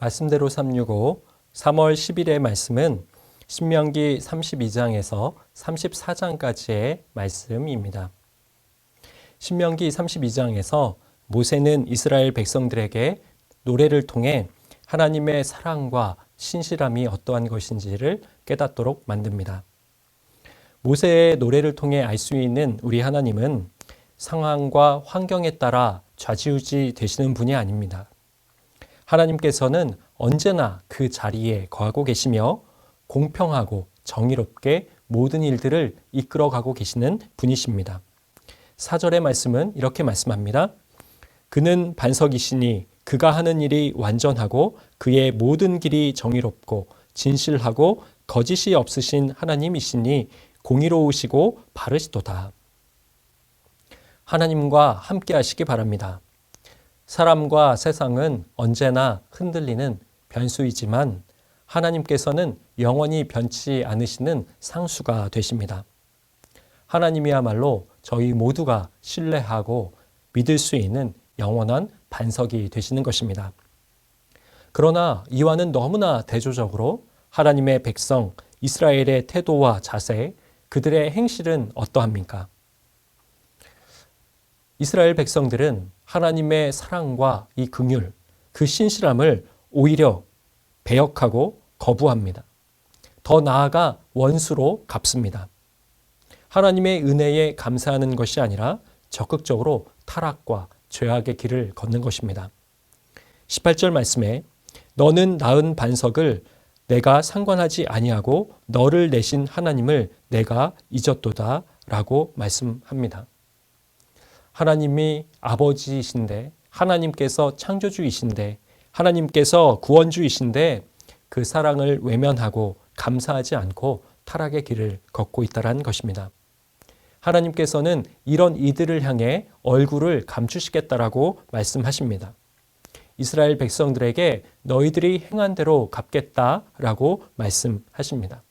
말씀대로 365 3월 10일의 말씀은 신명기 32장에서 34장까지의 말씀입니다. 신명기 32장에서 모세는 이스라엘 백성들에게 노래를 통해 하나님의 사랑과 신실함이 어떠한 것인지를 깨닫도록 만듭니다. 모세의 노래를 통해 알 수 있는 우리 하나님은 상황과 환경에 따라 좌지우지 되시는 분이 아닙니다. 하나님께서는 언제나 그 자리에 거하고 계시며 공평하고 정의롭게 모든 일들을 이끌어가고 계시는 분이십니다. 4절의 말씀은 이렇게 말씀합니다. 그는 반석이시니 그가 하는 일이 완전하고 그의 모든 길이 정의롭고 진실하고 거짓이 없으신 하나님이시니 공의로우시고 바르시도다. 하나님과 함께 하시기 바랍니다. 사람과 세상은 언제나 흔들리는 변수이지만 하나님께서는 영원히 변치 않으시는 상수가 되십니다. 하나님이야말로 저희 모두가 신뢰하고 믿을 수 있는 영원한 반석이 되시는 것입니다. 그러나 이와는 너무나 대조적으로 하나님의 백성 이스라엘의 태도와 자세, 그들의 행실은 어떠합니까? 이스라엘 백성들은 하나님의 사랑과 이 긍휼, 그 신실함을 오히려 배역하고 거부합니다. 더 나아가 원수로 갚습니다. 하나님의 은혜에 감사하는 것이 아니라 적극적으로 타락과 죄악의 길을 걷는 것입니다. 18절 말씀에 너는 낳은 반석을 내가 상관하지 아니하고 너를 내신 하나님을 내가 잊었도다 라고 말씀합니다. 하나님이 아버지이신데, 하나님께서 창조주이신데, 하나님께서 구원주이신데 그 사랑을 외면하고 감사하지 않고 타락의 길을 걷고 있다는 것입니다. 하나님께서는 이런 이들을 향해 얼굴을 감추시겠다라고 말씀하십니다. 이스라엘 백성들에게 너희들이 행한 대로 갚겠다라고 말씀하십니다.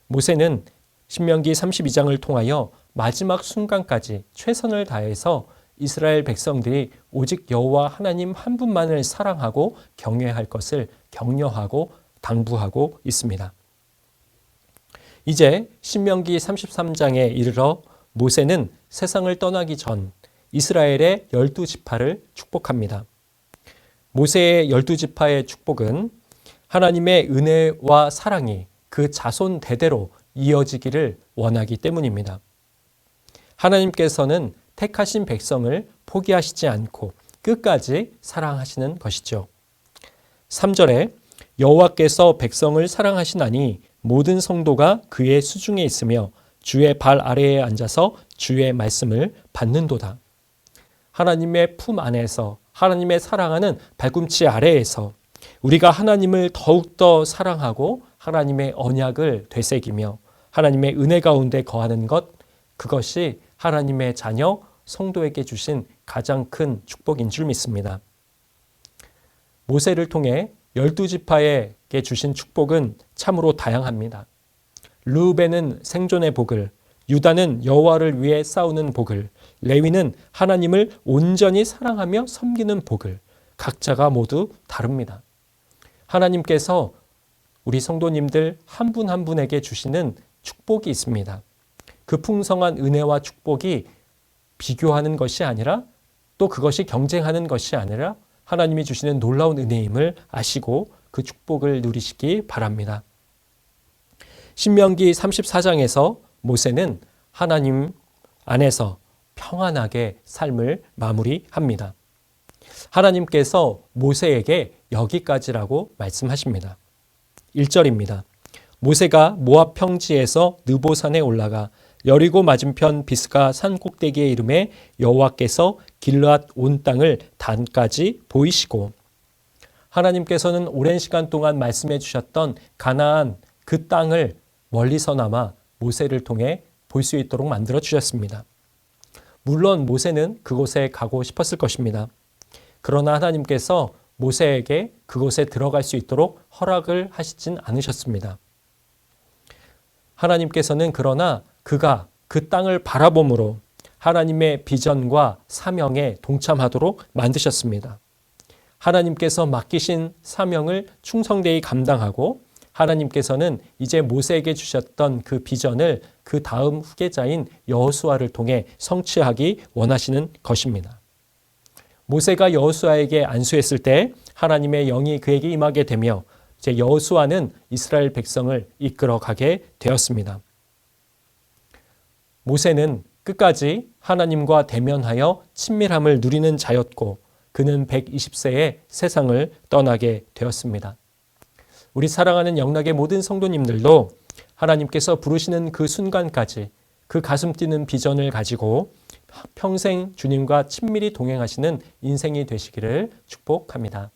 모세는 신명기 32장을 통하여 마지막 순간까지 최선을 다해서 이스라엘 백성들이 오직 여호와 하나님 한 분만을 사랑하고 경외할 것을 격려하고 당부하고 있습니다. 이제 신명기 33장에 이르러 모세는 세상을 떠나기 전 이스라엘의 12지파를 축복합니다. 모세의 12지파의 축복은 하나님의 은혜와 사랑이 그 자손 대대로 이어지기를 원하기 때문입니다. 하나님께서는 택하신 백성을 포기하시지 않고 끝까지 사랑하시는 것이죠. 3절에 여호와께서 백성을 사랑하시나니 모든 성도가 그의 수중에 있으며 주의 발 아래에 앉아서 주의 말씀을 받는도다. 하나님의 품 안에서 하나님의 사랑하는 발꿈치 아래에서 우리가 하나님을 더욱더 사랑하고 하나님의 언약을 되새기며 하나님의 은혜 가운데 거하는 것, 그것이 하나님의 자녀 성도에게 주신 가장 큰 축복인 줄 믿습니다. 모세를 통해 12지파에게 주신 축복은 참으로 다양합니다. 르우벤은 생존의 복을, 유다는 여호와를 위해 싸우는 복을, 레위는 하나님을 온전히 사랑하며 섬기는 복을, 각자가 모두 다릅니다. 하나님께서 우리 성도님들 한 분 한 분에게 주시는 축복이 있습니다. 그 풍성한 은혜와 축복이 비교하는 것이 아니라 또 그것이 경쟁하는 것이 아니라 하나님이 주시는 놀라운 은혜임을 아시고 그 축복을 누리시기 바랍니다. 신명기 34장에서 모세는 하나님 안에서 평안하게 삶을 마무리합니다. 하나님께서 모세에게 여기까지라고 말씀하십니다. 1절입니다. 모세가 모압 평지에서 느보산에 올라가 여리고 맞은편 비스가 산 꼭대기에 이르매 여호와께서 길르앗 온 땅을 단까지 보이시고, 하나님께서는 오랜 시간 동안 말씀해 주셨던 가나안 그 땅을 멀리서나마 모세를 통해 볼 수 있도록 만들어 주셨습니다. 물론 모세는 그곳에 가고 싶었을 것입니다. 그러나 하나님께서 모세에게 그곳에 들어갈 수 있도록 허락을 하시진 않으셨습니다. 하나님께서는 그러나 그가 그 땅을 바라봄으로 하나님의 비전과 사명에 동참하도록 만드셨습니다. 하나님께서 맡기신 사명을 충성되이 감당하고 하나님께서는 이제 모세에게 주셨던 그 비전을 그 다음 후계자인 여호수아를 통해 성취하기 원하시는 것입니다. 모세가 여호수아에게 안수했을 때 하나님의 영이 그에게 임하게 되며 이제 여호수아는 이스라엘 백성을 이끌어가게 되었습니다. 모세는 끝까지 하나님과 대면하여 친밀함을 누리는 자였고 그는 120세에 세상을 떠나게 되었습니다. 우리 사랑하는 영락의 모든 성도님들도 하나님께서 부르시는 그 순간까지 그 가슴 뛰는 비전을 가지고 평생 주님과 친밀히 동행하시는 인생이 되시기를 축복합니다.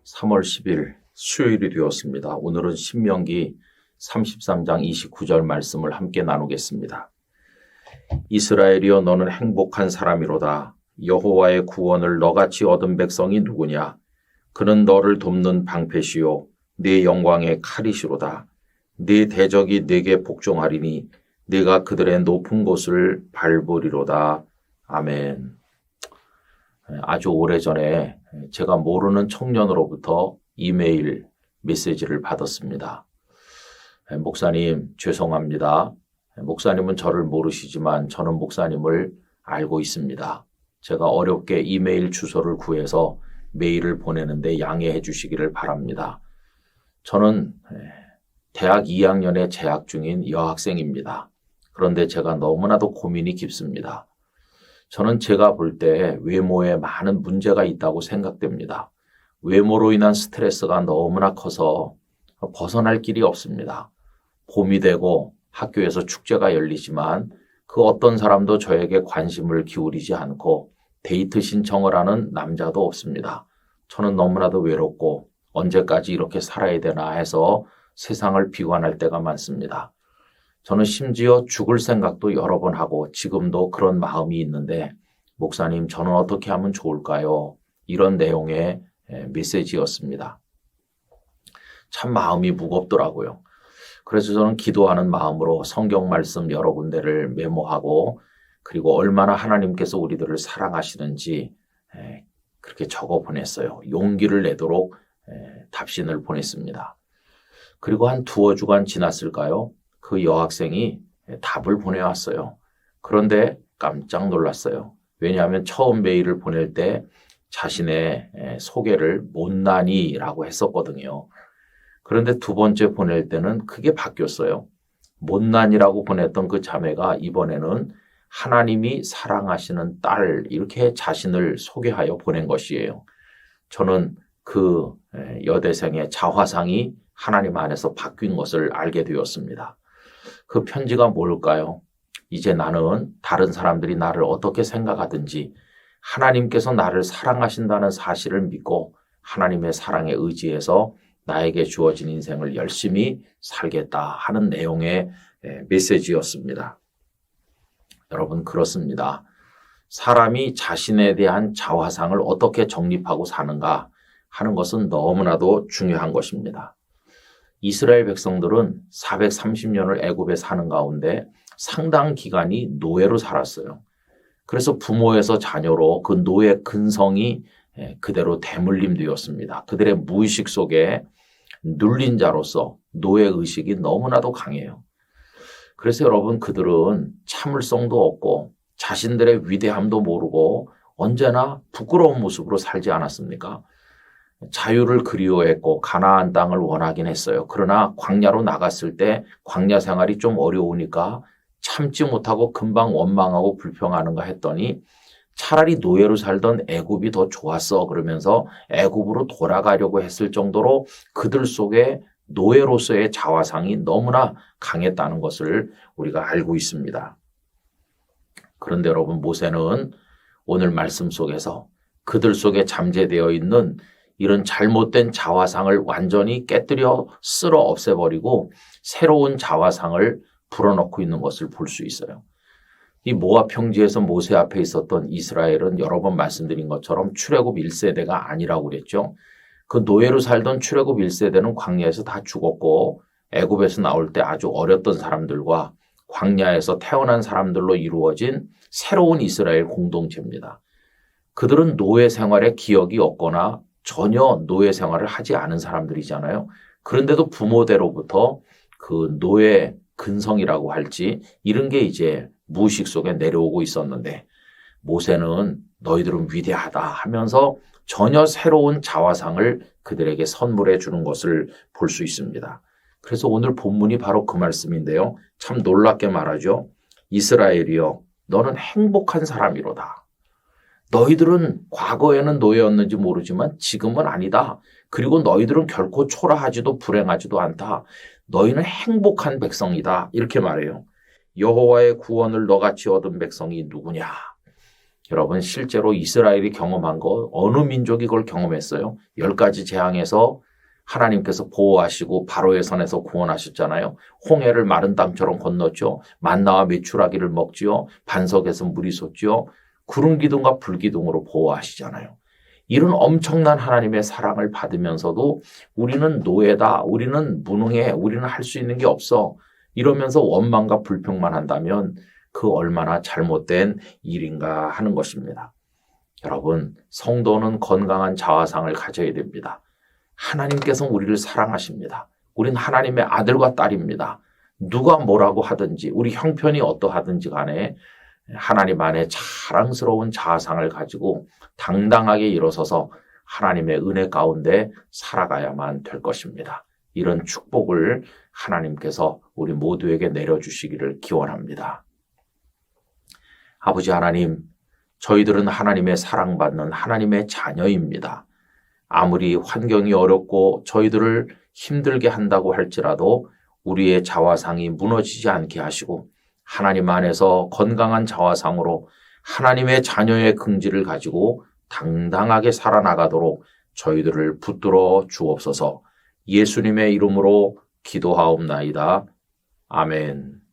3월 10일 수요일이 되었습니다. 오늘은 신명기 33장 29절 말씀을 함께 나누겠습니다. 이스라엘이여 너는 행복한 사람이로다. 여호와의 구원을 너같이 얻은 백성이 누구냐? 그는 너를 돕는 방패시요 네 영광의 칼이시로다. 네 대적이 네게 복종하리니 네가 그들의 높은 곳을 밟으리로다. 아멘. 아주 오래전에 제가 모르는 청년으로부터 이메일 메시지를 받았습니다. 목사님, 죄송합니다. 목사님은 저를 모르시지만 저는 목사님을 알고 있습니다. 제가 어렵게 이메일 주소를 구해서 메일을 보내는데 양해해 주시기를 바랍니다. 저는 대학 2학년에 재학 중인 여학생입니다. 그런데 제가 너무나도 고민이 깊습니다. 저는 제가 볼 때 외모에 많은 문제가 있다고 생각됩니다. 외모로 인한 스트레스가 너무나 커서 벗어날 길이 없습니다. 봄이 되고 학교에서 축제가 열리지만 그 어떤 사람도 저에게 관심을 기울이지 않고 데이트 신청을 하는 남자도 없습니다. 저는 너무나도 외롭고 언제까지 이렇게 살아야 되나 해서 세상을 비관할 때가 많습니다. 저는 심지어 죽을 생각도 여러 번 하고 지금도 그런 마음이 있는데 목사님 저는 어떻게 하면 좋을까요? 이런 내용의 메시지였습니다. 참 마음이 무겁더라고요. 그래서 저는 기도하는 마음으로 성경 말씀 여러 군데를 메모하고 그리고 얼마나 하나님께서 우리들을 사랑하시는지 그렇게 적어 보냈어요. 용기를 내도록 답신을 보냈습니다. 그리고 한 두어 주간 지났을까요? 그 여학생이 답을 보내왔어요. 그런데 깜짝 놀랐어요. 왜냐하면 처음 메일을 보낼 때 자신의 소개를 못난이라고 했었거든요. 그런데 두 번째 보낼 때는 크게 바뀌었어요. 못난이라고 보냈던 그 자매가 이번에는 하나님이 사랑하시는 딸 이렇게 자신을 소개하여 보낸 것이에요. 저는 그 여대생의 자화상이 하나님 안에서 바뀐 것을 알게 되었습니다. 그 편지가 뭘까요? 이제 나는 다른 사람들이 나를 어떻게 생각하든지 하나님께서 나를 사랑하신다는 사실을 믿고 하나님의 사랑에 의지해서 나에게 주어진 인생을 열심히 살겠다 하는 내용의 메시지였습니다. 여러분 그렇습니다. 사람이 자신에 대한 자화상을 어떻게 정립하고 사는가 하는 것은 너무나도 중요한 것입니다. 이스라엘 백성들은 430년을 애굽에 사는 가운데 상당 기간이 노예로 살았어요. 그래서 부모에서 자녀로 그 노예 근성이 그대로 대물림되었습니다. 그들의 무의식 속에 눌린 자로서 노예의식이 너무나도 강해요. 그래서 여러분 그들은 참을성도 없고 자신들의 위대함도 모르고 언제나 부끄러운 모습으로 살지 않았습니까? 자유를 그리워했고 가나안 땅을 원하긴 했어요. 그러나 광야로 나갔을 때 광야 생활이 좀 어려우니까 참지 못하고 금방 원망하고 불평하는가 했더니 차라리 노예로 살던 애굽이 더 좋았어 그러면서 애굽으로 돌아가려고 했을 정도로 그들 속에 노예로서의 자화상이 너무나 강했다는 것을 우리가 알고 있습니다. 그런데 여러분 모세는 오늘 말씀 속에서 그들 속에 잠재되어 있는 이런 잘못된 자화상을 완전히 깨뜨려 쓸어 없애버리고 새로운 자화상을 불어넣고 있는 것을 볼 수 있어요. 이 모압 평지에서 모세 앞에 있었던 이스라엘은 여러 번 말씀드린 것처럼 출애굽 1세대가 아니라고 그랬죠. 그 노예로 살던 출애굽 1세대는 광야에서 다 죽었고 애굽에서 나올 때 아주 어렸던 사람들과 광야에서 태어난 사람들로 이루어진 새로운 이스라엘 공동체입니다. 그들은 노예 생활의 기억이 없거나 전혀 노예 생활을 하지 않은 사람들이잖아요. 그런데도 부모대로부터 그 노예 근성이라고 할지 이런 게 이제 무의식 속에 내려오고 있었는데 모세는 너희들은 위대하다 하면서 전혀 새로운 자화상을 그들에게 선물해 주는 것을 볼 수 있습니다. 그래서 오늘 본문이 바로 그 말씀인데요. 참 놀랍게 말하죠. 이스라엘이여 너는 행복한 사람이로다. 너희들은 과거에는 노예였는지 모르지만 지금은 아니다. 그리고 너희들은 결코 초라하지도 불행하지도 않다. 너희는 행복한 백성이다. 이렇게 말해요. 여호와의 구원을 너같이 얻은 백성이 누구냐? 여러분 실제로 이스라엘이 경험한 거 어느 민족이 그걸 경험했어요? 10가지 재앙에서 하나님께서 보호하시고 바로의 손에서 구원하셨잖아요. 홍해를 마른 땅처럼 건넜죠. 만나와 메추라기를 먹지요. 반석에서 물이 솟지요. 구름 기둥과 불 기둥으로 보호하시잖아요. 이런 엄청난 하나님의 사랑을 받으면서도 우리는 노예다. 우리는 무능해. 우리는 할 수 있는 게 없어. 이러면서 원망과 불평만 한다면 그 얼마나 잘못된 일인가 하는 것입니다. 여러분, 성도는 건강한 자화상을 가져야 됩니다. 하나님께서 우리를 사랑하십니다. 우린 하나님의 아들과 딸입니다. 누가 뭐라고 하든지 우리 형편이 어떠하든지 간에 하나님 안에 자랑스러운 자아상을 가지고 당당하게 일어서서 하나님의 은혜 가운데 살아가야만 될 것입니다. 이런 축복을 하나님께서 우리 모두에게 내려주시기를 기원합니다. 아버지 하나님, 저희들은 하나님의 사랑받는 하나님의 자녀입니다. 아무리 환경이 어렵고 저희들을 힘들게 한다고 할지라도 우리의 자화상이 무너지지 않게 하시고 하나님 안에서 건강한 자화상으로 하나님의 자녀의 긍지를 가지고 당당하게 살아나가도록 저희들을 붙들어 주옵소서. 예수님의 이름으로 기도하옵나이다. 아멘.